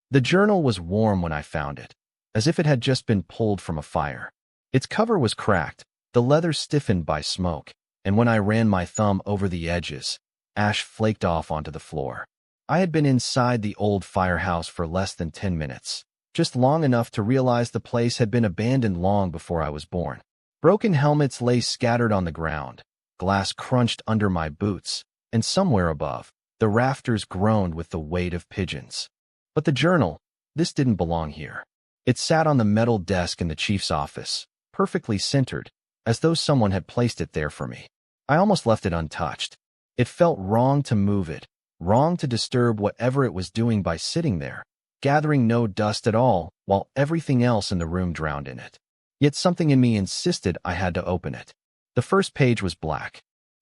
The journal was warm when I found it, as if it had just been pulled from a fire. Its cover was cracked, the leather stiffened by smoke, and when I ran my thumb over the edges, ash flaked off onto the floor. I had been inside the old firehouse for less than 10 minutes, just long enough to realize the place had been abandoned long before I was born. Broken helmets lay scattered on the ground, glass crunched under my boots, and somewhere above, the rafters groaned with the weight of pigeons. But the journal, this didn't belong here. It sat on the metal desk in the chief's office, perfectly centered, as though someone had placed it there for me. I almost left it untouched. It felt wrong to move it, wrong to disturb whatever it was doing by sitting there, gathering no dust at all, while everything else in the room drowned in it. Yet something in me insisted I had to open it. The first page was black.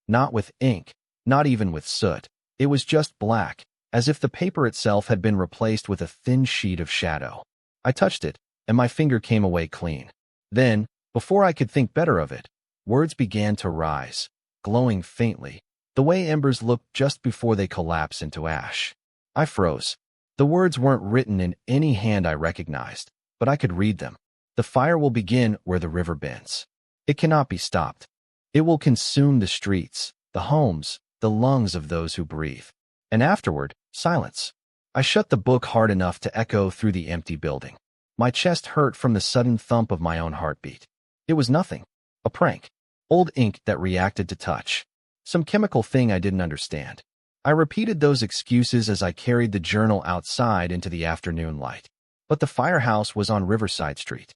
Not with ink, not even with soot. It was just black, as if the paper itself had been replaced with a thin sheet of shadow. I touched it, and my finger came away clean. Then, before I could think better of it, words began to rise, glowing faintly, the way embers look just before they collapse into ash. I froze. The words weren't written in any hand I recognized, but I could read them. The fire will begin where the river bends. It cannot be stopped. It will consume the streets, the homes, the lungs of those who breathe. And afterward, silence. I shut the book hard enough to echo through the empty building. My chest hurt from the sudden thump of my own heartbeat. It was nothing. A prank. Old ink that reacted to touch. Some chemical thing I didn't understand. I repeated those excuses as I carried the journal outside into the afternoon light. But the firehouse was on Riverside Street.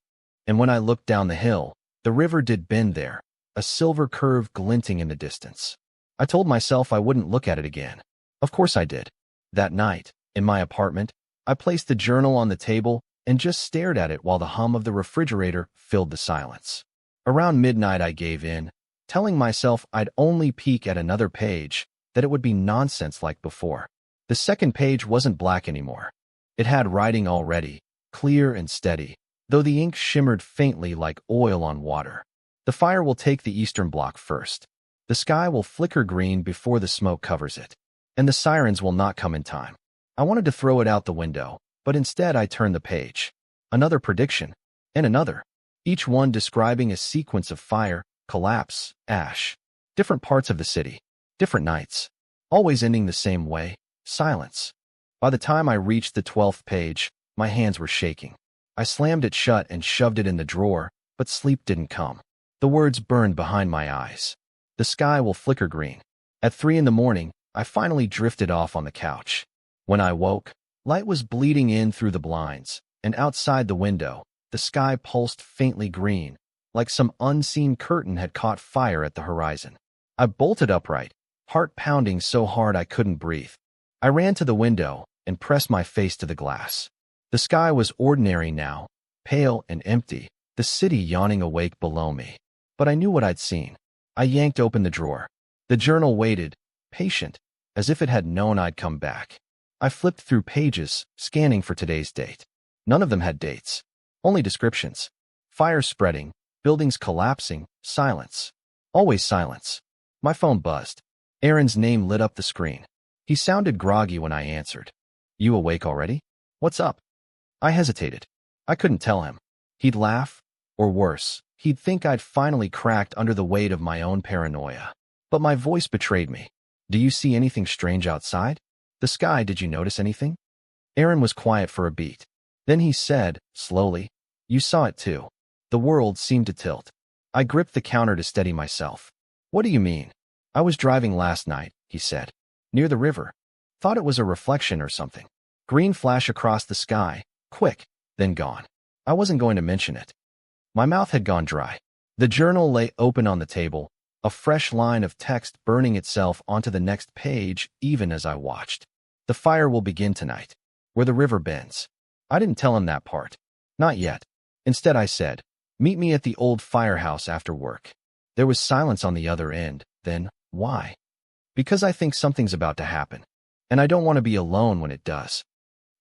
And when I looked down the hill, the river did bend there, a silver curve glinting in the distance. I told myself I wouldn't look at it again. Of course I did. That night, in my apartment, I placed the journal on the table and just stared at it while the hum of the refrigerator filled the silence. Around midnight I gave in, telling myself I'd only peek at another page, that it would be nonsense like before. The second page wasn't black anymore. It had writing already, clear and steady, though the ink shimmered faintly like oil on water. The fire will take the eastern block first. The sky will flicker green before the smoke covers it. And the sirens will not come in time. I wanted to throw it out the window, but instead I turned the page. Another prediction, and another, each one describing a sequence of fire, collapse, ash. Different parts of the city, different nights, always ending the same way, silence. By the time I reached the 12th page, my hands were shaking. I slammed it shut and shoved it in the drawer, but sleep didn't come. The words burned behind my eyes. The sky will flicker green. At 3 in the morning, I finally drifted off on the couch. When I woke, light was bleeding in through the blinds, and outside the window, the sky pulsed faintly green, like some unseen curtain had caught fire at the horizon. I bolted upright, heart pounding so hard I couldn't breathe. I ran to the window and pressed my face to the glass. The sky was ordinary now, pale and empty, the city yawning awake below me. But I knew what I'd seen. I yanked open the drawer. The journal waited, patient, as if it had known I'd come back. I flipped through pages, scanning for today's date. None of them had dates, only descriptions. Fire spreading, buildings collapsing, silence. Always silence. My phone buzzed. Aaron's name lit up the screen. He sounded groggy when I answered. "You awake already? What's up?" I hesitated. I couldn't tell him. He'd laugh, or worse, he'd think I'd finally cracked under the weight of my own paranoia. But my voice betrayed me. "Do you see anything strange outside? The sky, did you notice anything?" Aaron was quiet for a beat. Then he said, slowly, "You saw it too." The world seemed to tilt. I gripped the counter to steady myself. "What do you mean?" "I was driving last night," he said. "Near the river. Thought it was a reflection or something. Green flash across the sky, quick, then gone. I wasn't going to mention it." My mouth had gone dry. The journal lay open on the table, a fresh line of text burning itself onto the next page even as I watched. "The fire will begin tonight, where the river bends." I didn't tell him that part. Not yet. Instead I said, "Meet me at the old firehouse after work." There was silence on the other end. Then, why? Because I think something's about to happen, and I don't want to be alone when it does.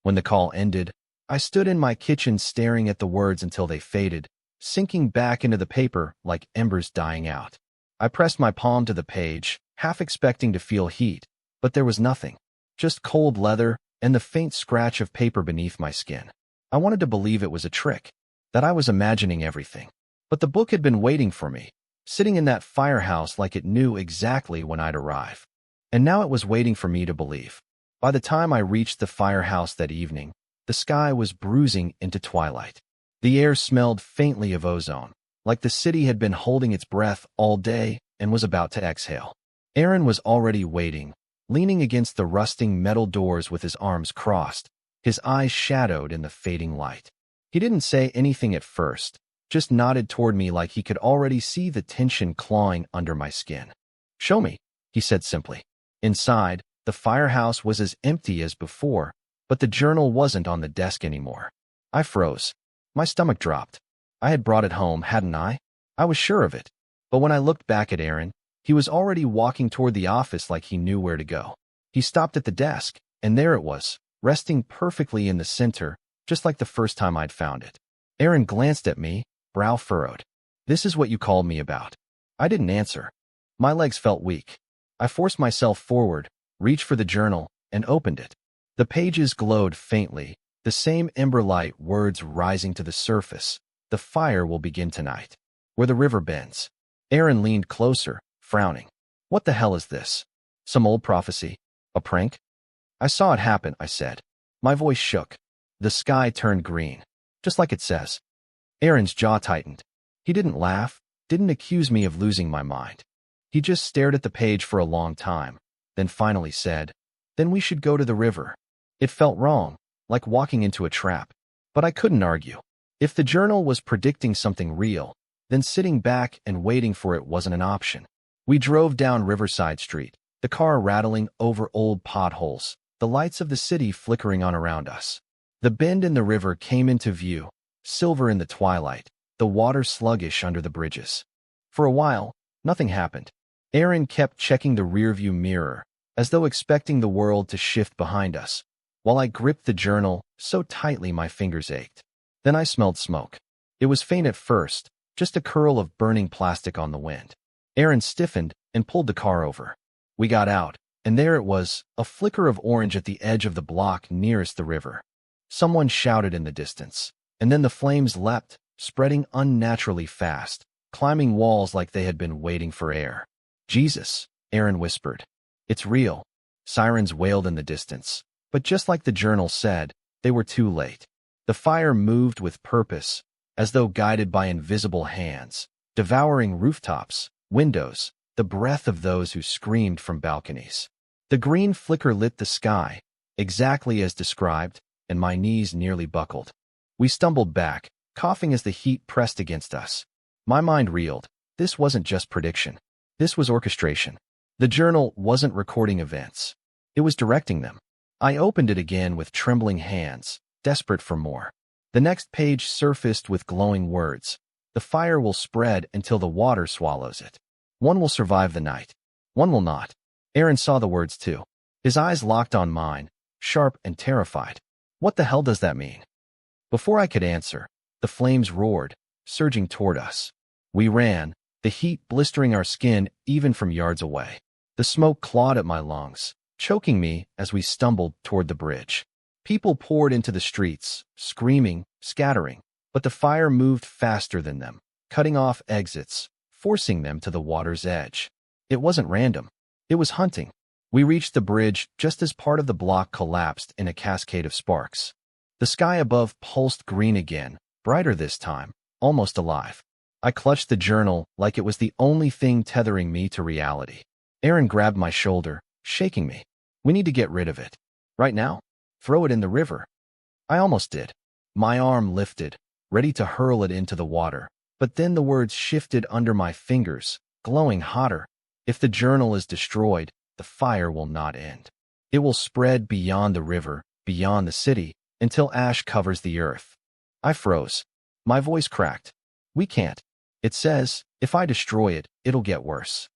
When the call ended, I stood in my kitchen staring at the words until they faded, sinking back into the paper like embers dying out. I pressed my palm to the page, half expecting to feel heat, but there was nothing. Just cold leather, and the faint scratch of paper beneath my skin. I wanted to believe it was a trick, that I was imagining everything. But the book had been waiting for me, sitting in that firehouse like it knew exactly when I'd arrive. And now it was waiting for me to believe. By the time I reached the firehouse that evening, the sky was bruising into twilight. The air smelled faintly of ozone, like the city had been holding its breath all day and was about to exhale. Aaron was already waiting, leaning against the rusting metal doors with his arms crossed, his eyes shadowed in the fading light. He didn't say anything at first, just nodded toward me like he could already see the tension clawing under my skin. "Show me," he said simply. Inside, the firehouse was as empty as before, but the journal wasn't on the desk anymore. I froze. My stomach dropped. I had brought it home, hadn't I? I was sure of it. But when I looked back at Aaron, he was already walking toward the office like he knew where to go. He stopped at the desk, and there it was, resting perfectly in the center, just like the first time I'd found it. Aaron glanced at me, brow furrowed. "This is what you called me about." I didn't answer. My legs felt weak. I forced myself forward, reached for the journal, and opened it. The pages glowed faintly, the same ember-light words rising to the surface. "The fire will begin tonight, where the river bends." Aaron leaned closer, frowning. "What the hell is this? Some old prophecy? A prank?" "I saw it happen," I said. My voice shook. The sky turned green, just like it says. Aaron's jaw tightened. He didn't laugh, didn't accuse me of losing my mind. He just stared at the page for a long time, then finally said, "Then we should go to the river." It felt wrong, like walking into a trap. But I couldn't argue. If the journal was predicting something real, then sitting back and waiting for it wasn't an option. We drove down Riverside Street, the car rattling over old potholes, the lights of the city flickering on around us. The bend in the river came into view, silver in the twilight, the water sluggish under the bridges. For a while, nothing happened. Aaron kept checking the rearview mirror, as though expecting the world to shift behind us, while I gripped the journal so tightly my fingers ached. Then I smelled smoke. It was faint at first, just a curl of burning plastic on the wind. Aaron stiffened and pulled the car over. We got out, and there it was, a flicker of orange at the edge of the block nearest the river. Someone shouted in the distance, and then the flames leapt, spreading unnaturally fast, climbing walls like they had been waiting for air. "Jesus," Aaron whispered. "It's real." Sirens wailed in the distance, but just like the journal said, they were too late. The fire moved with purpose, as though guided by invisible hands, devouring rooftops, windows, the breath of those who screamed from balconies. The green flicker lit the sky, exactly as described, and my knees nearly buckled. We stumbled back, coughing as the heat pressed against us. My mind reeled. This wasn't just prediction. This was orchestration. The journal wasn't recording events. It was directing them. I opened it again with trembling hands, desperate for more. The next page surfaced with glowing words. "The fire will spread until the water swallows it. One will survive the night. One will not." Aaron saw the words too. His eyes locked on mine, sharp and terrified. "What the hell does that mean?" Before I could answer, the flames roared, surging toward us. We ran, the heat blistering our skin even from yards away. The smoke clawed at my lungs, choking me as we stumbled toward the bridge. People poured into the streets, screaming, scattering, but the fire moved faster than them, cutting off exits, forcing them to the water's edge. It wasn't random. It was hunting. We reached the bridge just as part of the block collapsed in a cascade of sparks. The sky above pulsed green again, brighter this time, almost alive. I clutched the journal like it was the only thing tethering me to reality. Aaron grabbed my shoulder, shaking me. "We need to get rid of it. Right now? Throw it in the river." I almost did. My arm lifted, ready to hurl it into the water, but then the words shifted under my fingers, glowing hotter. "If the journal is destroyed, the fire will not end. It will spread beyond the river, beyond the city, until ash covers the earth." I froze. My voice cracked. "We can't. It says, if I destroy it, it'll get worse."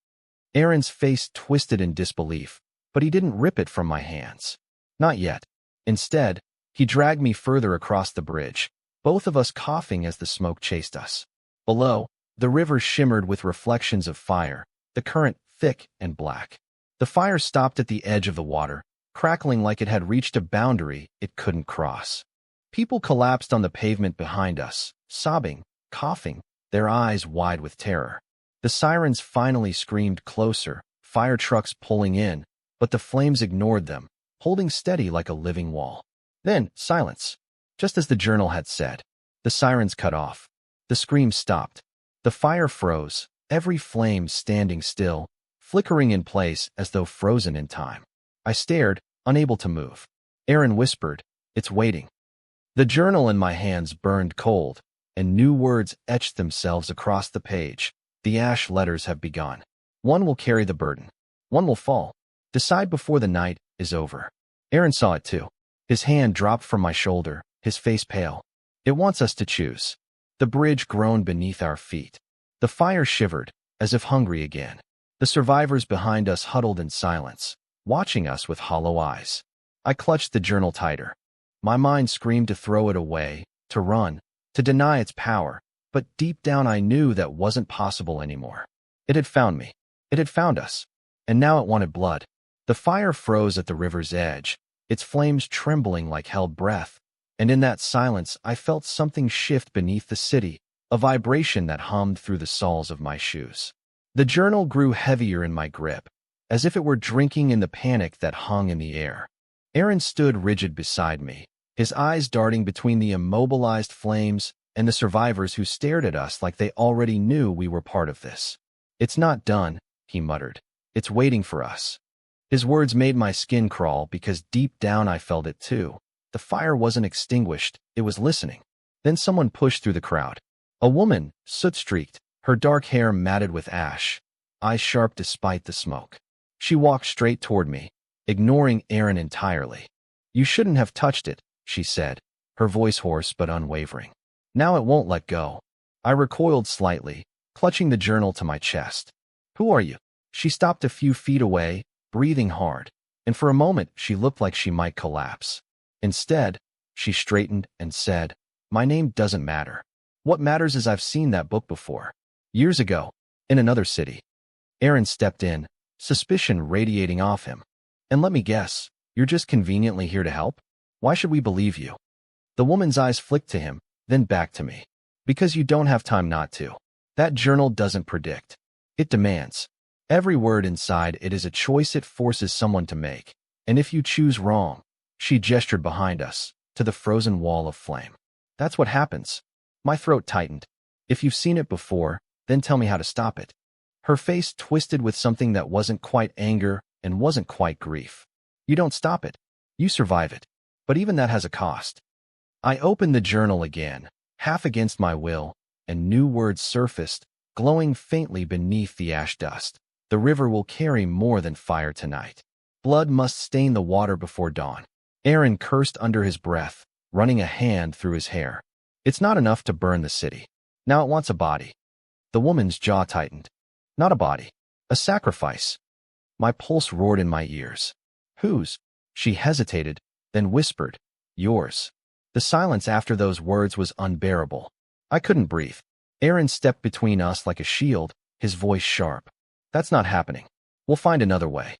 Aaron's face twisted in disbelief, but he didn't rip it from my hands. Not yet. Instead, he dragged me further across the bridge, both of us coughing as the smoke chased us. Below, the river shimmered with reflections of fire, the current thick and black. The fire stopped at the edge of the water, crackling like it had reached a boundary it couldn't cross. People collapsed on the pavement behind us, sobbing, coughing, their eyes wide with terror. The sirens finally screamed closer, fire trucks pulling in, but the flames ignored them, holding steady like a living wall. Then, silence. Just as the journal had said. The sirens cut off. The screams stopped. The fire froze, every flame standing still, flickering in place as though frozen in time. I stared, unable to move. Aaron whispered, "It's waiting." The journal in my hands burned cold, and new words etched themselves across the page. The ash letters have begun. One will carry the burden. One will fall. Decide before the night is over. Aaron saw it too. His hand dropped from my shoulder, his face pale. It wants us to choose. The bridge groaned beneath our feet. The fire shivered, as if hungry again. The survivors behind us huddled in silence, watching us with hollow eyes. I clutched the journal tighter. My mind screamed to throw it away, to run, to deny its power, but deep down I knew that wasn't possible anymore. It had found me. It had found us. And now it wanted blood. The fire froze at the river's edge, its flames trembling like held breath, and in that silence I felt something shift beneath the city, a vibration that hummed through the soles of my shoes. The journal grew heavier in my grip, as if it were drinking in the panic that hung in the air. Aaron stood rigid beside me, his eyes darting between the immobilized flames and the survivors who stared at us like they already knew we were part of this. "It's not done," he muttered. "It's waiting for us." His words made my skin crawl because deep down I felt it too. The fire wasn't extinguished, it was listening. Then someone pushed through the crowd. A woman, soot-streaked, her dark hair matted with ash, eyes sharp despite the smoke. She walked straight toward me, ignoring Aaron entirely. "You shouldn't have touched it," she said, her voice hoarse but unwavering. "Now it won't let go." I recoiled slightly, clutching the journal to my chest. "Who are you?" She stopped a few feet away, breathing hard, and for a moment she looked like she might collapse. Instead, she straightened and said, "My name doesn't matter. What matters is I've seen that book before. Years ago, in another city." Aaron stepped in, suspicion radiating off him. "And let me guess, you're just conveniently here to help? Why should we believe you?" The woman's eyes flicked to him, then back to me. "Because you don't have time not to. That journal doesn't predict. It demands. Every word inside it is a choice it forces someone to make. And if you choose wrong," she gestured behind us, to the frozen wall of flame. "That's what happens." My throat tightened. "If you've seen it before, then tell me how to stop it." Her face twisted with something that wasn't quite anger and wasn't quite grief. "You don't stop it. You survive it. But even that has a cost." I opened the journal again, half against my will, and new words surfaced, glowing faintly beneath the ash dust. "The river will carry more than fire tonight. Blood must stain the water before dawn." Aaron cursed under his breath, running a hand through his hair. "It's not enough to burn the city. Now it wants a body." The woman's jaw tightened. "Not a body. A sacrifice." My pulse roared in my ears. "Whose?" She hesitated, then whispered, "Yours." The silence after those words was unbearable. I couldn't breathe. Aaron stepped between us like a shield, his voice sharp. "That's not happening. We'll find another way."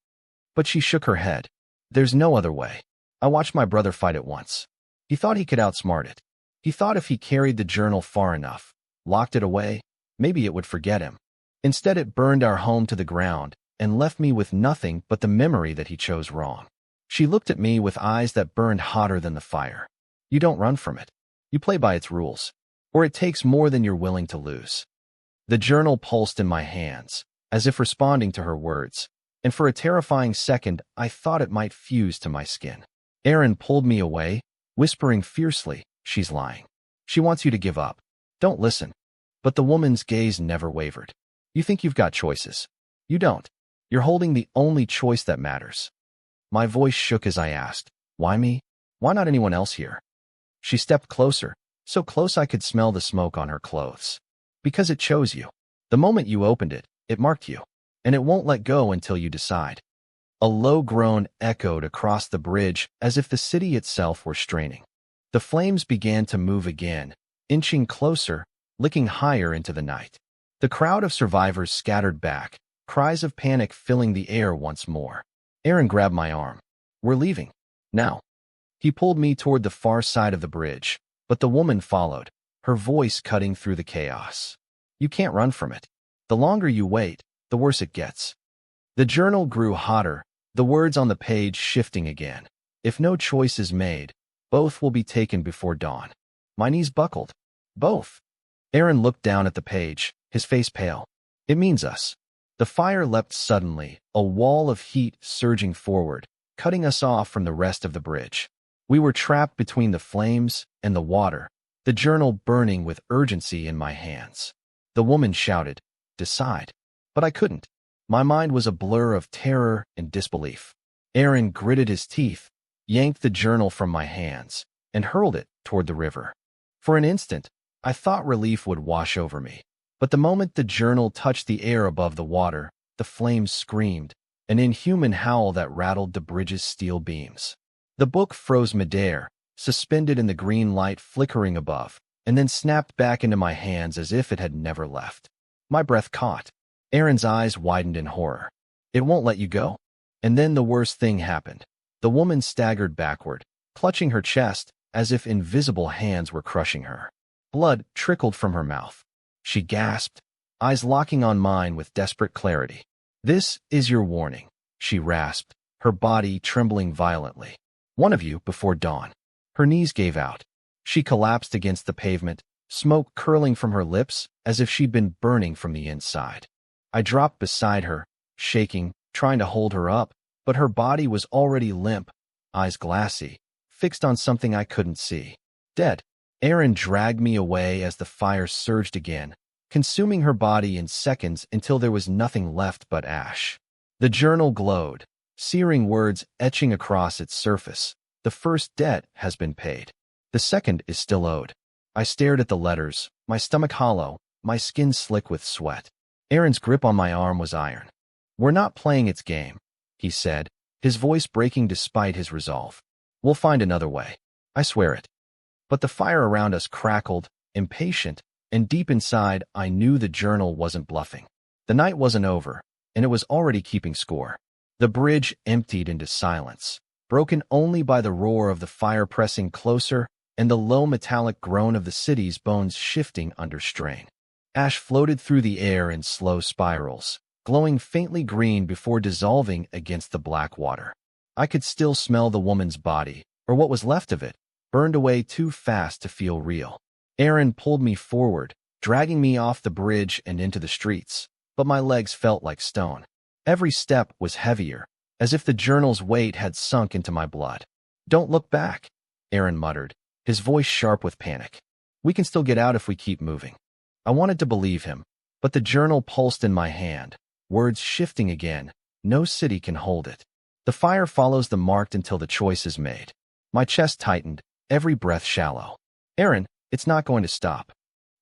But she shook her head. "There's no other way. I watched my brother fight it once. He thought he could outsmart it. He thought if he carried the journal far enough, locked it away, maybe it would forget him. Instead it burned our home to the ground and left me with nothing but the memory that he chose wrong." She looked at me with eyes that burned hotter than the fire. "You don't run from it. You play by its rules. Or it takes more than you're willing to lose." The journal pulsed in my hands, as if responding to her words, and for a terrifying second I thought it might fuse to my skin. Aaron pulled me away, whispering fiercely, "She's lying. She wants you to give up. Don't listen." But the woman's gaze never wavered. "You think you've got choices. You don't. You're holding the only choice that matters." My voice shook as I asked, "Why me? Why not anyone else here?" She stepped closer, so close I could smell the smoke on her clothes. "Because it chose you. The moment you opened it, it marked you. And it won't let go until you decide." A low groan echoed across the bridge as if the city itself were straining. The flames began to move again, inching closer, licking higher into the night. The crowd of survivors scattered back, cries of panic filling the air once more. Aaron grabbed my arm. We're leaving. Now. He pulled me toward the far side of the bridge, but the woman followed, her voice cutting through the chaos. You can't run from it. The longer you wait, the worse it gets. The journal grew hotter, the words on the page shifting again. If no choice is made, both will be taken before dawn. My knees buckled. Both. Aaron looked down at the page, his face pale. It means us. The fire leapt suddenly, a wall of heat surging forward, cutting us off from the rest of the bridge. We were trapped between the flames and the water, the journal burning with urgency in my hands. The woman shouted, "Decide." But I couldn't. My mind was a blur of terror and disbelief. Aaron gritted his teeth, yanked the journal from my hands, and hurled it toward the river. For an instant, I thought relief would wash over me. But the moment the journal touched the air above the water, the flames screamed, an inhuman howl that rattled the bridge's steel beams. The book froze midair, suspended in the green light flickering above, and then snapped back into my hands as if it had never left. My breath caught. Aaron's eyes widened in horror. It won't let you go. And then the worst thing happened. The woman staggered backward, clutching her chest as if invisible hands were crushing her. Blood trickled from her mouth. She gasped, eyes locking on mine with desperate clarity. "This is your warning," she rasped, her body trembling violently. "One of you before dawn." Her knees gave out. She collapsed against the pavement, smoke curling from her lips as if she'd been burning from the inside. I dropped beside her, shaking, trying to hold her up, but her body was already limp, eyes glassy, fixed on something I couldn't see. Dead. Aaron dragged me away as the fire surged again, consuming her body in seconds until there was nothing left but ash. The journal glowed, searing words etching across its surface. The first debt has been paid. The second is still owed. I stared at the letters, my stomach hollow, my skin slick with sweat. Aaron's grip on my arm was iron. "We're not playing its game," he said, his voice breaking despite his resolve. "We'll find another way. I swear it." But the fire around us crackled, impatient, and deep inside I knew the journal wasn't bluffing. The night wasn't over, and it was already keeping score. The bridge emptied into silence, broken only by the roar of the fire pressing closer and the low metallic groan of the city's bones shifting under strain. Ash floated through the air in slow spirals, glowing faintly green before dissolving against the black water. I could still smell the woman's body, or what was left of it, burned away too fast to feel real. Aaron pulled me forward, dragging me off the bridge and into the streets, but my legs felt like stone. Every step was heavier, as if the journal's weight had sunk into my blood. "Don't look back," Aaron muttered, his voice sharp with panic. "We can still get out if we keep moving." I wanted to believe him, but the journal pulsed in my hand, words shifting again. No city can hold it. The fire follows the marked until the choice is made. My chest tightened, every breath shallow. "Aaron, it's not going to stop."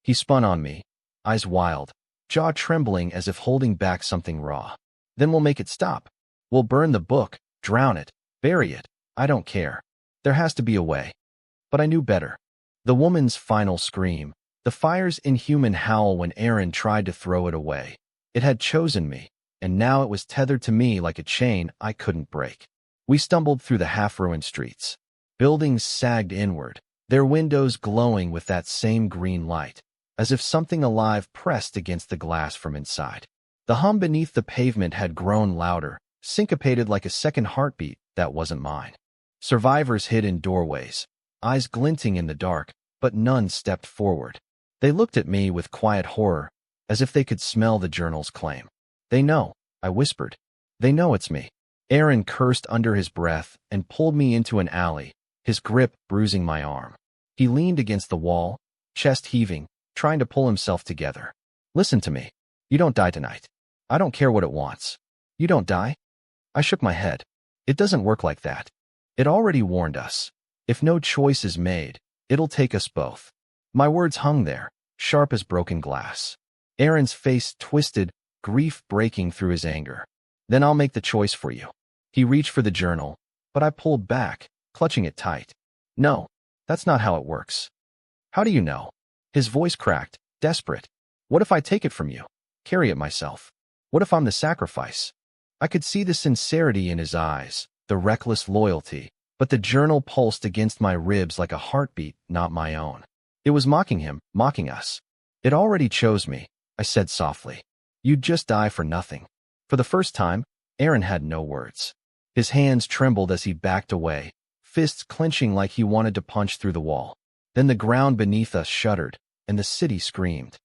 He spun on me, eyes wild, jaw trembling as if holding back something raw. "Then we'll make it stop. We'll burn the book, drown it, bury it. I don't care. There has to be a way." But I knew better. The woman's final scream, the fire's inhuman howl when Aaron tried to throw it away. It had chosen me, and now it was tethered to me like a chain I couldn't break. We stumbled through the half-ruined streets. Buildings sagged inward, their windows glowing with that same green light, as if something alive pressed against the glass from inside. The hum beneath the pavement had grown louder, syncopated like a second heartbeat that wasn't mine. Survivors hid in doorways, eyes glinting in the dark, but none stepped forward. They looked at me with quiet horror, as if they could smell the journal's claim. "They know," I whispered. "They know it's me." Aaron cursed under his breath and pulled me into an alley, his grip bruising my arm. He leaned against the wall, chest heaving, trying to pull himself together. "Listen to me. You don't die tonight. I don't care what it wants. You don't die?" I shook my head. "It doesn't work like that. It already warned us. If no choice is made, it'll take us both." My words hung there, sharp as broken glass. Aaron's face twisted, grief breaking through his anger. "Then I'll make the choice for you." He reached for the journal, but I pulled back, clutching it tight. "No, that's not how it works." "How do you know?" His voice cracked, desperate. "What if I take it from you? Carry it myself? What if I'm the sacrifice?" I could see the sincerity in his eyes, the reckless loyalty, but the journal pulsed against my ribs like a heartbeat, not my own. It was mocking him, mocking us. It already chose me, I said softly. You'd just die for nothing. For the first time, Aaron had no words. His hands trembled as he backed away, fists clenching like he wanted to punch through the wall. Then the ground beneath us shuddered, and the city screamed.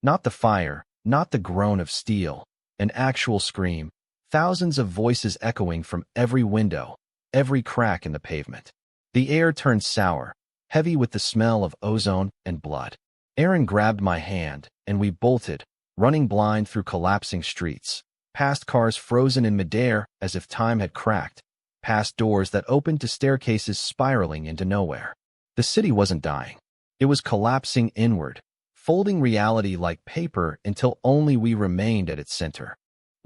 Not the fire, not the groan of steel, an actual scream, thousands of voices echoing from every window, every crack in the pavement. The air turned sour, heavy with the smell of ozone and blood. Aaron grabbed my hand, and we bolted, running blind through collapsing streets, past cars frozen in midair as if time had cracked, past doors that opened to staircases spiraling into nowhere. The city wasn't dying. It was collapsing inward, folding reality like paper until only we remained at its center.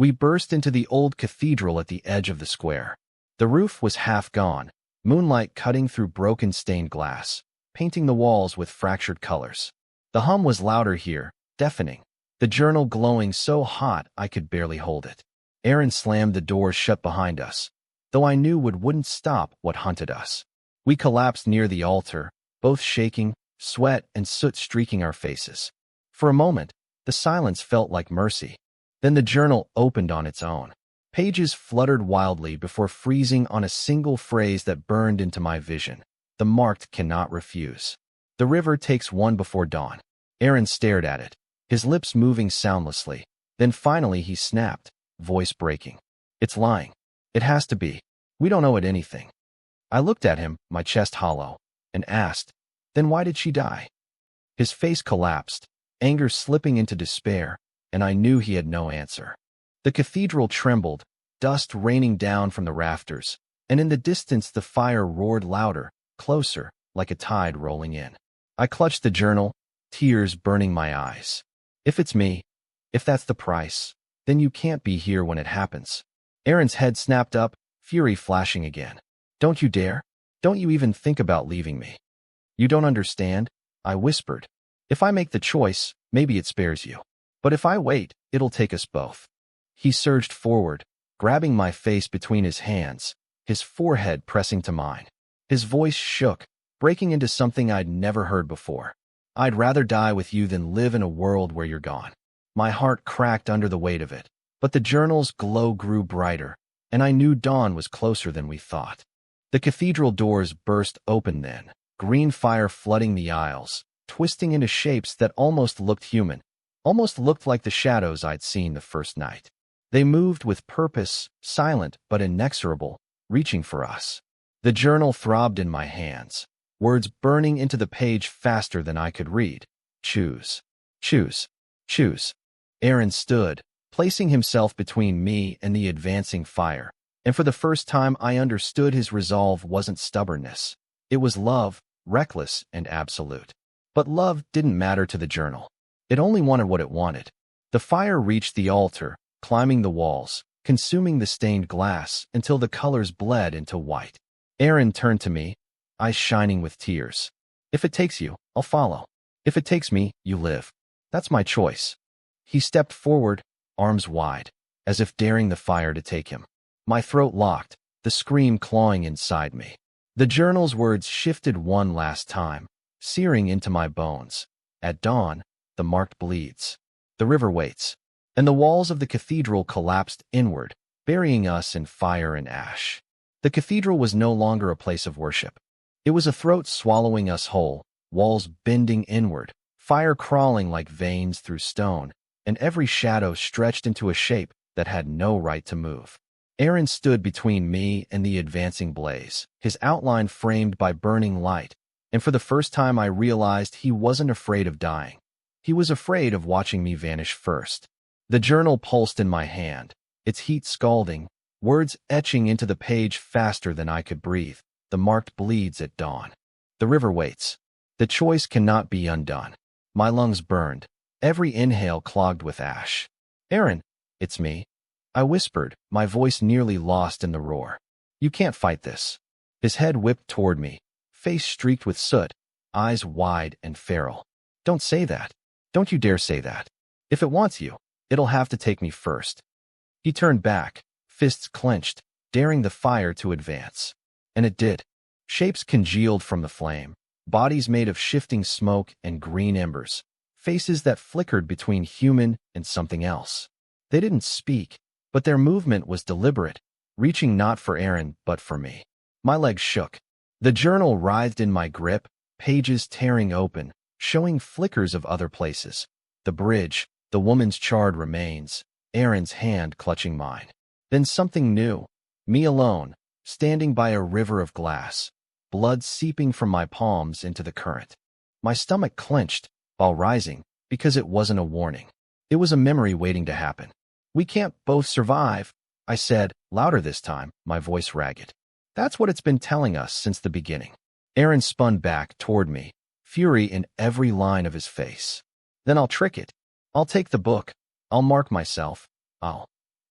We burst into the old cathedral at the edge of the square. The roof was half gone, moonlight cutting through broken stained glass, painting the walls with fractured colors. The hum was louder here, deafening, the journal glowing so hot I could barely hold it. Aaron slammed the doors shut behind us, though I knew it wouldn't stop what hunted us. We collapsed near the altar, both shaking, sweat and soot streaking our faces. For a moment, the silence felt like mercy. Then the journal opened on its own. Pages fluttered wildly before freezing on a single phrase that burned into my vision. The marked cannot refuse. The river takes one before dawn. Aaron stared at it, his lips moving soundlessly. Then finally he snapped, voice breaking. It's lying. It has to be. We don't owe it anything. I looked at him, my chest hollow, and asked, then why did she die? His face collapsed, anger slipping into despair, and I knew he had no answer. The cathedral trembled, dust raining down from the rafters, and in the distance the fire roared louder, closer, like a tide rolling in. I clutched the journal, tears burning my eyes. If it's me, if that's the price, then you can't be here when it happens. Aaron's head snapped up, fury flashing again. Don't you dare. Don't you even think about leaving me. You don't understand, I whispered. If I make the choice, maybe it spares you. But if I wait, it'll take us both. He surged forward, grabbing my face between his hands, his forehead pressing to mine. His voice shook, breaking into something I'd never heard before. I'd rather die with you than live in a world where you're gone. My heart cracked under the weight of it, but the journal's glow grew brighter, and I knew dawn was closer than we thought. The cathedral doors burst open then, green fire flooding the aisles, twisting into shapes that almost looked human, almost looked like the shadows I'd seen the first night. They moved with purpose, silent but inexorable, reaching for us. The journal throbbed in my hands, words burning into the page faster than I could read. Choose. Choose. Choose. Aaron stood, placing himself between me and the advancing fire, and for the first time I understood his resolve wasn't stubbornness. It was love, reckless and absolute. But love didn't matter to the journal. It only wanted what it wanted. The fire reached the altar, climbing the walls, consuming the stained glass until the colors bled into white. Aaron turned to me, eyes shining with tears. If it takes you, I'll follow. If it takes me, you live. That's my choice. He stepped forward, arms wide, as if daring the fire to take him. My throat locked, the scream clawing inside me. The journal's words shifted one last time, searing into my bones. At dawn, the marked bleeds. The river waits. And the walls of the cathedral collapsed inward, burying us in fire and ash. The cathedral was no longer a place of worship. It was a throat swallowing us whole, walls bending inward, fire crawling like veins through stone, and every shadow stretched into a shape that had no right to move. Aaron stood between me and the advancing blaze, his outline framed by burning light, and for the first time I realized he wasn't afraid of dying. He was afraid of watching me vanish first. The journal pulsed in my hand, its heat scalding, words etching into the page faster than I could breathe. The marked bleeds at dawn. The river waits. The choice cannot be undone. My lungs burned, every inhale clogged with ash. Aaron, it's me. I whispered, my voice nearly lost in the roar. You can't fight this. His head whipped toward me, face streaked with soot, eyes wide and feral. Don't say that. Don't you dare say that. If it wants you, it'll have to take me first. He turned back, fists clenched, daring the fire to advance. And it did. Shapes congealed from the flame, bodies made of shifting smoke and green embers, faces that flickered between human and something else. They didn't speak, but their movement was deliberate, reaching not for Aaron but for me. My legs shook. The journal writhed in my grip, pages tearing open, showing flickers of other places. The bridge, the woman's charred remains, Aaron's hand clutching mine. Then something new. Me alone, standing by a river of glass, blood seeping from my palms into the current. My stomach clenched while rising because it wasn't a warning. It was a memory waiting to happen. "We can't both survive," I said, louder this time, my voice ragged. "That's what it's been telling us since the beginning." Aaron spun back toward me, fury in every line of his face. "Then I'll trick it. I'll take the book. I'll mark myself.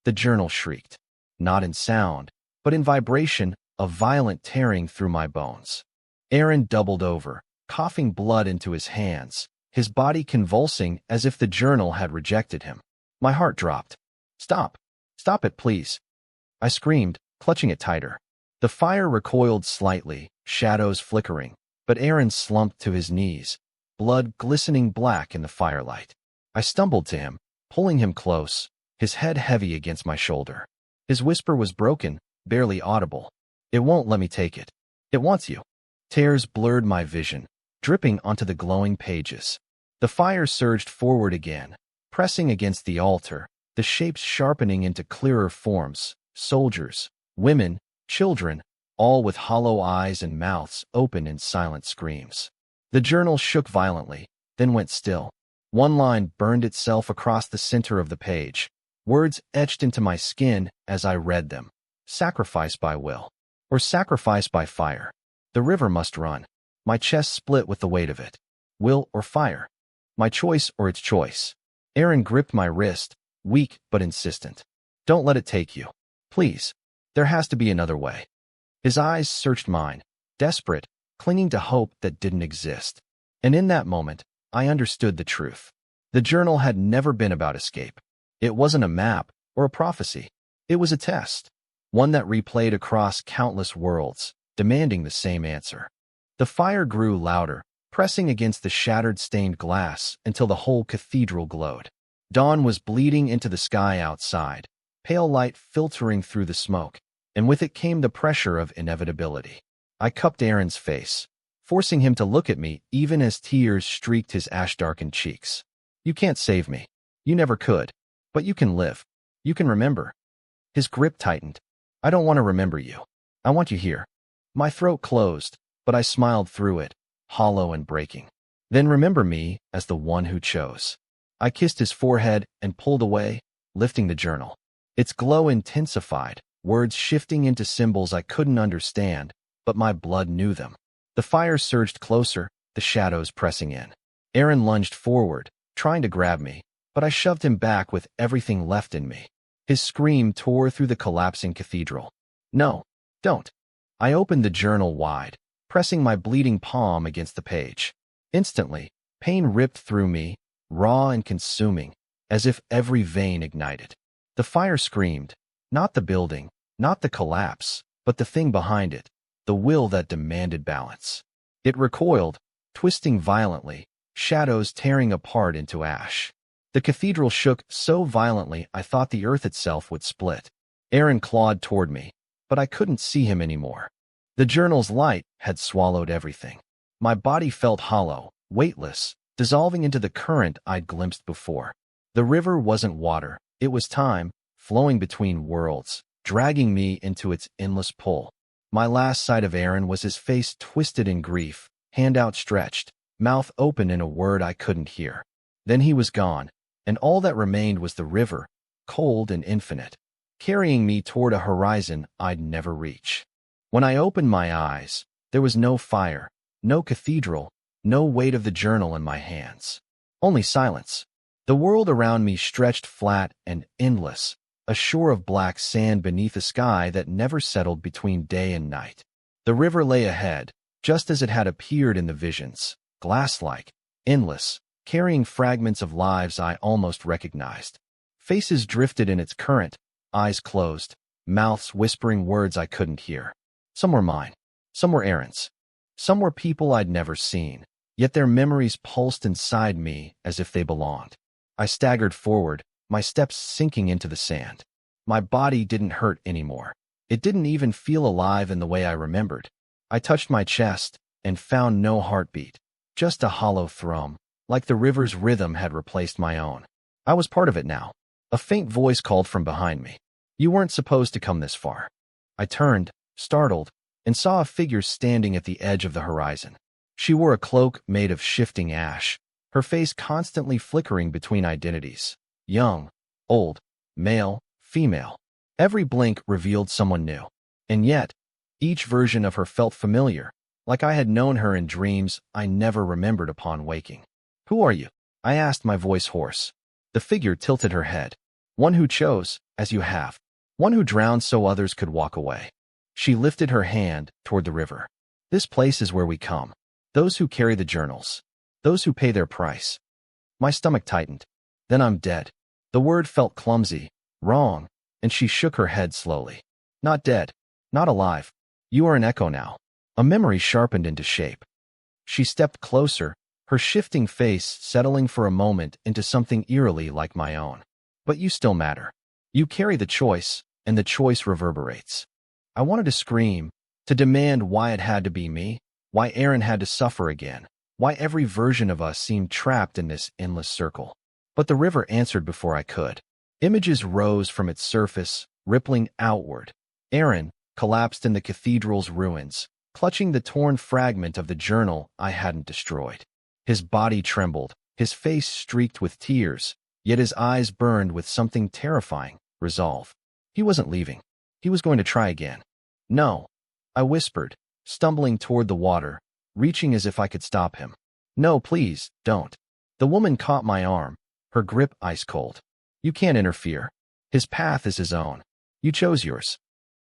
The journal shrieked. Not in sound, but in vibration, a violent tearing through my bones. Aaron doubled over, coughing blood into his hands, his body convulsing as if the journal had rejected him. My heart dropped. "Stop. Stop it, please," I screamed, clutching it tighter. The fire recoiled slightly, shadows flickering, but Aaron slumped to his knees, blood glistening black in the firelight. I stumbled to him, pulling him close, his head heavy against my shoulder. His whisper was broken, barely audible. "It won't let me take it. It wants you." Tears blurred my vision, dripping onto the glowing pages. The fire surged forward again, pressing against the altar, the shapes sharpening into clearer forms, soldiers, women, children, all with hollow eyes and mouths open in silent screams. The journal shook violently, then went still. One line burned itself across the center of the page, words etched into my skin as I read them. Sacrifice by will, or sacrifice by fire. The river must run. My chest split with the weight of it. Will or fire? My choice or its choice? Aaron gripped my wrist, weak but insistent. "Don't let it take you. Please. There has to be another way." His eyes searched mine, desperate, clinging to hope that didn't exist. And in that moment, I understood the truth. The journal had never been about escape. It wasn't a map or a prophecy. It was a test, one that replayed across countless worlds, demanding the same answer. The fire grew louder, pressing against the shattered stained glass until the whole cathedral glowed. Dawn was bleeding into the sky outside, pale light filtering through the smoke, and with it came the pressure of inevitability. I cupped Aaron's face, forcing him to look at me even as tears streaked his ash-darkened cheeks. "You can't save me. You never could. But you can live. You can remember." His grip tightened. "I don't want to remember you. I want you here." My throat closed, but I smiled through it, hollow and breaking. "Then remember me as the one who chose." I kissed his forehead and pulled away, lifting the journal. Its glow intensified, words shifting into symbols I couldn't understand, but my blood knew them. The fire surged closer, the shadows pressing in. Aaron lunged forward, trying to grab me, but I shoved him back with everything left in me. His scream tore through the collapsing cathedral. "No, don't." I opened the journal wide, pressing my bleeding palm against the page. Instantly, pain ripped through me, raw and consuming, as if every vein ignited. The fire screamed, not the building, not the collapse, but the thing behind it, the will that demanded balance. It recoiled, twisting violently, shadows tearing apart into ash. The cathedral shook so violently I thought the earth itself would split. Aaron clawed toward me, but I couldn't see him anymore. The journal's light had swallowed everything. My body felt hollow, weightless, dissolving into the current I'd glimpsed before. The river wasn't water, it was time, flowing between worlds, dragging me into its endless pull. My last sight of Aaron was his face twisted in grief, hand outstretched, mouth open in a word I couldn't hear. Then he was gone, and all that remained was the river, cold and infinite, carrying me toward a horizon I'd never reach. When I opened my eyes, there was no fire, no cathedral, no weight of the journal in my hands. Only silence. The world around me stretched flat and endless, a shore of black sand beneath a sky that never settled between day and night. The river lay ahead, just as it had appeared in the visions, glass-like, endless, carrying fragments of lives I almost recognized. Faces drifted in its current, eyes closed, mouths whispering words I couldn't hear. Some were mine. Some were Aaron's. Some were people I'd never seen, yet their memories pulsed inside me as if they belonged. I staggered forward, my steps sinking into the sand. My body didn't hurt anymore. It didn't even feel alive in the way I remembered. I touched my chest and found no heartbeat, just a hollow thrum, like the river's rhythm had replaced my own. I was part of it now. A faint voice called from behind me. You weren't supposed to come this far. I turned, startled, and saw a figure standing at the edge of the horizon. She wore a cloak made of shifting ash, her face constantly flickering between identities. Young, old, male, female. Every blink revealed someone new. And yet, each version of her felt familiar, like I had known her in dreams I never remembered upon waking. Who are you? I asked, my voice hoarse. The figure tilted her head. One who chose, as you have. One who drowned so others could walk away. She lifted her hand toward the river. This place is where we come. Those who carry the journals. Those who pay their price. My stomach tightened. Then I'm dead. The word felt clumsy, wrong, and she shook her head slowly. Not dead. Not alive. You are an echo now. A memory sharpened into shape. She stepped closer, her shifting face settling for a moment into something eerily like my own. But you still matter. You carry the choice, and the choice reverberates. I wanted to scream, to demand why it had to be me, why Aaron had to suffer again, why every version of us seemed trapped in this endless circle. But the river answered before I could. Images rose from its surface, rippling outward. Aaron collapsed in the cathedral's ruins, clutching the torn fragment of the journal I hadn't destroyed. His body trembled, his face streaked with tears, yet his eyes burned with something terrifying, resolve. He wasn't leaving. He was going to try again. No, I whispered, stumbling toward the water, reaching as if I could stop him. No, please, don't. The woman caught my arm, her grip ice cold. You can't interfere. His path is his own. You chose yours.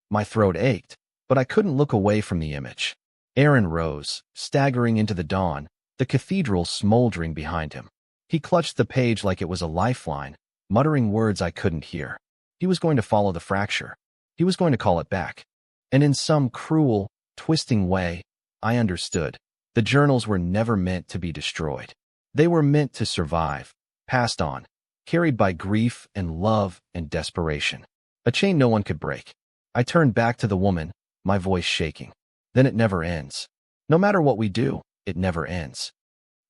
My throat ached, but I couldn't look away from the image. Aaron rose, staggering into the dawn, the cathedral smoldering behind him. He clutched the page like it was a lifeline, muttering words I couldn't hear. He was going to follow the fracture. He was going to call it back. And in some cruel, twisting way, I understood. The journals were never meant to be destroyed. They were meant to survive, passed on, carried by grief and love and desperation. A chain no one could break. I turned back to the woman, my voice shaking. Then it never ends. No matter what we do, it never ends.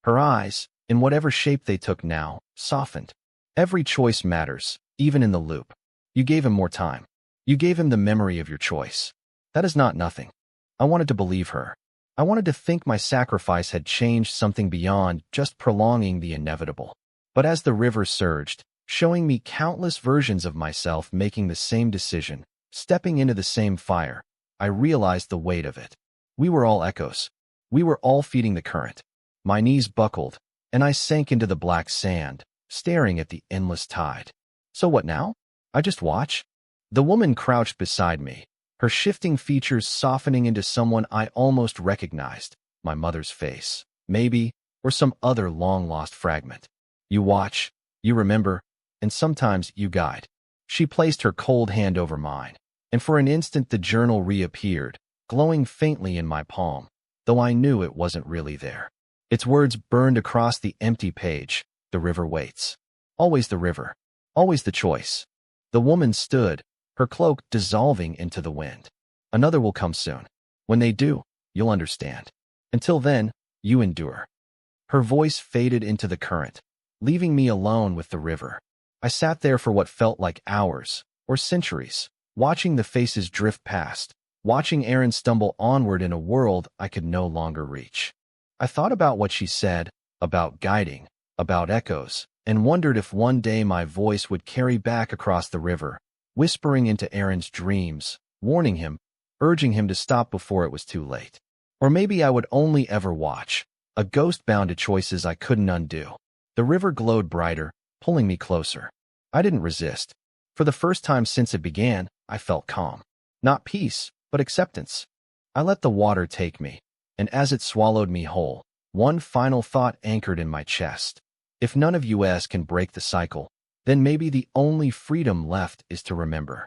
Her eyes, in whatever shape they took now, softened. Every choice matters, even in the loop. You gave him more time. You gave him the memory of your choice. That is not nothing. I wanted to believe her. I wanted to think my sacrifice had changed something beyond just prolonging the inevitable. But as the river surged, showing me countless versions of myself making the same decision, stepping into the same fire, I realized the weight of it. We were all echoes. We were all feeding the current. My knees buckled, and I sank into the black sand, staring at the endless tide. So what now? I just watch? The woman crouched beside me, her shifting features softening into someone I almost recognized, my mother's face, maybe, or some other long-lost fragment. You watch, you remember, and sometimes you guide. She placed her cold hand over mine, and for an instant the journal reappeared, glowing faintly in my palm, though I knew it wasn't really there. Its words burned across the empty page. The river waits. Always the river. Always the choice. The woman stood, her cloak dissolving into the wind. Another will come soon. When they do, you'll understand. Until then, you endure. Her voice faded into the current, leaving me alone with the river. I sat there for what felt like hours, or centuries, watching the faces drift past, watching Aaron stumble onward in a world I could no longer reach. I thought about what she said, about guiding, about echoes, and wondered if one day my voice would carry back across the river, whispering into Aaron's dreams, warning him, urging him to stop before it was too late. Or maybe I would only ever watch, a ghost bound to choices I couldn't undo. The river glowed brighter, pulling me closer. I didn't resist. For the first time since it began, I felt calm. Not peace, but acceptance. I let the water take me, and as it swallowed me whole, one final thought anchored in my chest. If none of us can break the cycle, then maybe the only freedom left is to remember.